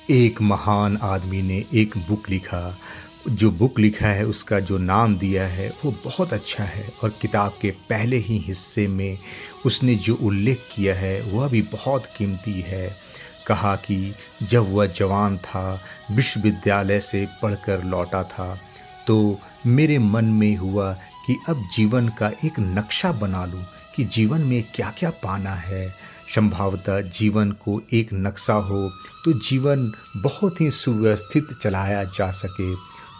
एक महान आदमी ने एक बुक लिखा। जो बुक लिखा है उसका जो नाम दिया है वो बहुत अच्छा है और किताब के पहले ही हिस्से में उसने जो उल्लेख किया है वह भी बहुत कीमती है। कहा कि जब वह जवान था, विश्वविद्यालय से पढ़कर लौटा था, तो मेरे मन में हुआ कि अब जीवन का एक नक्शा बना लूं कि जीवन में क्या-क्या पाना है। संभवतः जीवन को एक नक्शा हो तो जीवन बहुत ही सुव्यवस्थित चलाया जा सके।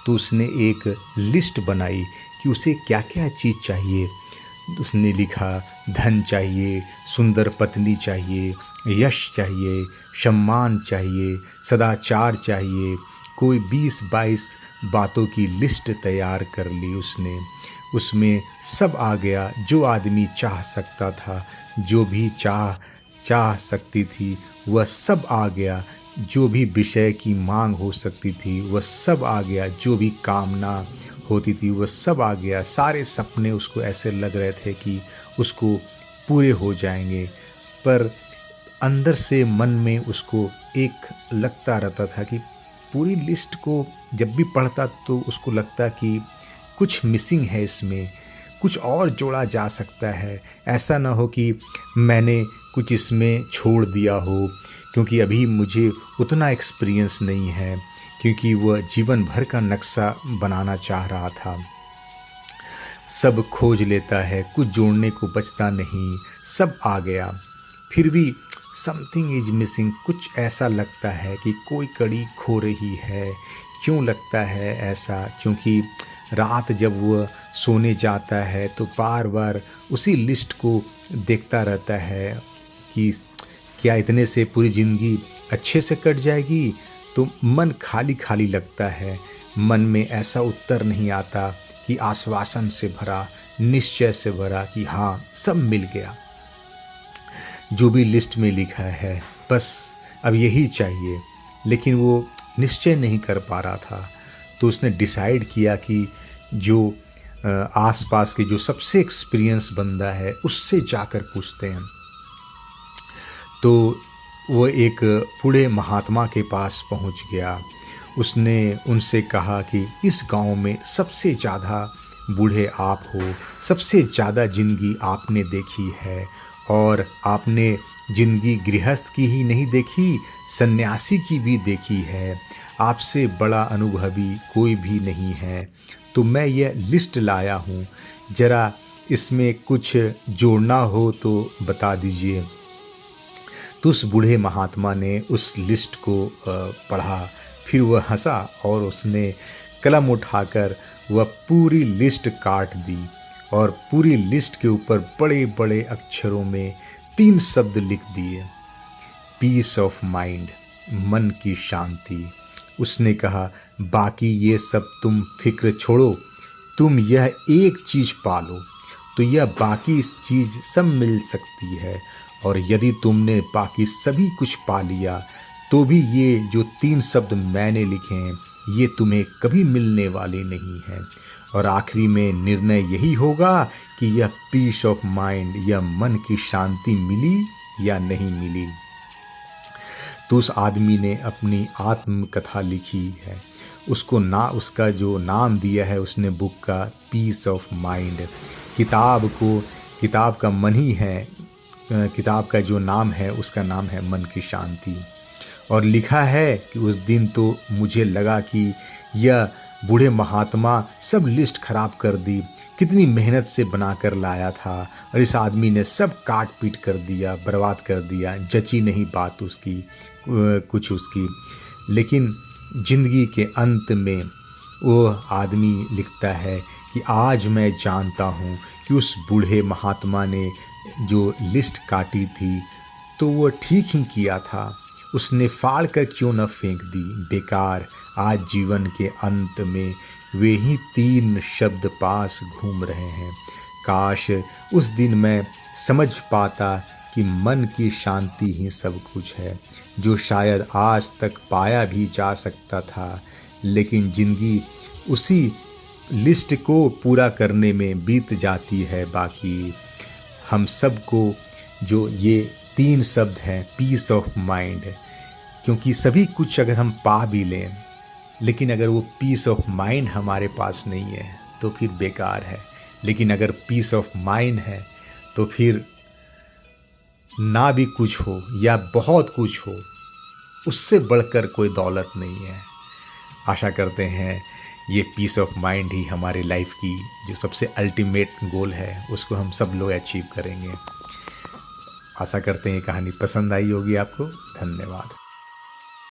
तो उसने एक लिस्ट बनाई कि उसे क्या-क्या चीज़ चाहिए। उसने लिखा, धन चाहिए, सुंदर पत्नी चाहिए, यश चाहिए, सम्मान चाहिए, सदाचार चाहिए। कोई 20-22 बातों की लिस्ट तैयार कर ली उसने। उसमें सब आ गया जो आदमी चाह सकता था, जो भी चाह सकती थी वह सब आ गया। जो भी विषय की मांग हो सकती थी वह सब आ गया। जो भी कामना होती थी वह सब आ गया। सारे सपने उसको ऐसे लग रहे थे कि उसको पूरे हो जाएंगे, पर अंदर से मन में उसको एक लगता रहता था कि पूरी लिस्ट को जब भी पढ़ता तो उसको लगता कि कुछ मिसिंग है, इसमें कुछ और जोड़ा जा सकता है। ऐसा ना हो कि मैंने कुछ इसमें छोड़ दिया हो, क्योंकि अभी मुझे उतना एक्सपीरियंस नहीं है, क्योंकि वह जीवन भर का नक्शा बनाना चाह रहा था। सब खोज लेता है, कुछ जोड़ने को बचता नहीं, सब आ गया। फिर भी समथिंग इज मिसिंग, कुछ ऐसा लगता है कि कोई कड़ी खो रही है। क्यों लगता है ऐसा? क्योंकि रात जब वह सोने जाता है तो बार बार उसी लिस्ट को देखता रहता है कि क्या इतने से पूरी ज़िंदगी अच्छे से कट जाएगी। तो मन खाली खाली लगता है। मन में ऐसा उत्तर नहीं आता कि आश्वासन से भरा, निश्चय से भरा कि हाँ सब मिल गया। जो भी लिस्ट में लिखा है बस अब यही चाहिए, लेकिन वो निश्चय नहीं कर पा रहा था। तो उसने डिसाइड किया कि जो आसपास के जो सबसे एक्सपीरियंस बंदा है उससे जाकर पूछते हैं। तो वो एक बूढ़े महात्मा के पास पहुंच गया। उसने उनसे कहा कि इस गांव में सबसे ज़्यादा बूढ़े आप हो, सबसे ज़्यादा ज़िंदगी आपने देखी है, और आपने ज़िंदगी गृहस्थ की ही नहीं देखी, सन्यासी की भी देखी है। आपसे बड़ा अनुभवी कोई भी नहीं है। तो मैं यह लिस्ट लाया हूँ, ज़रा इसमें कुछ जोड़ना हो तो बता दीजिए। तो उस बूढ़े महात्मा ने उस लिस्ट को पढ़ा। फिर वह हंसा और उसने कलम उठाकर वह पूरी लिस्ट काट दी और पूरी लिस्ट के ऊपर बड़े बड़े अक्षरों में 3 शब्द लिख दिए, पीस ऑफ माइंड, मन की शांति। उसने कहा, बाकी ये सब तुम फिक्र छोड़ो, तुम यह एक चीज़ पालो तो यह बाकी चीज़ सब मिल सकती है। और यदि तुमने बाकी सभी कुछ पा लिया तो भी ये जो 3 शब्द मैंने लिखे हैं ये तुम्हें कभी मिलने वाले नहीं हैं। और आखिरी में निर्णय यही होगा कि यह पीस ऑफ माइंड, यह मन की शांति मिली या नहीं मिली। तो उस आदमी ने अपनी आत्मकथा लिखी है। उसका जो नाम दिया है उसने बुक का, पीस ऑफ माइंड। किताब का मन ही है, किताब का जो नाम है उसका नाम है मन की शांति। और लिखा है कि उस दिन तो मुझे लगा कि यह बूढ़े महात्मा सब लिस्ट खराब कर दी, कितनी मेहनत से बनाकर लाया था और इस आदमी ने सब काट पीट कर दिया, बर्बाद कर दिया। जची नहीं बात उसकी कुछ उसकी। लेकिन ज़िंदगी के अंत में वो आदमी लिखता है कि आज मैं जानता हूँ कि उस बूढ़े महात्मा ने जो लिस्ट काटी थी तो वो ठीक ही किया था। उसने फाड़ कर क्यों न फेंक दी बेकार। आज जीवन के अंत में वे ही 3 शब्द पास घूम रहे हैं। काश उस दिन मैं समझ पाता कि मन की शांति ही सब कुछ है, जो शायद आज तक पाया भी जा सकता था। लेकिन ज़िंदगी उसी लिस्ट को पूरा करने में बीत जाती है। बाकी हम सबको जो ये 3 शब्द हैं, पीस ऑफ माइंड, क्योंकि सभी कुछ अगर हम पा भी लें, लेकिन अगर वो पीस ऑफ माइंड हमारे पास नहीं है तो फिर बेकार है। लेकिन अगर पीस ऑफ माइंड है तो फिर ना भी कुछ हो या बहुत कुछ हो, उससे बढ़कर कोई दौलत नहीं है। आशा करते हैं ये पीस ऑफ माइंड ही हमारे लाइफ की जो सबसे अल्टीमेट गोल है उसको हम सब लोग अचीव करेंगे। आशा करते हैं ये कहानी पसंद आई होगी आपको। धन्यवाद।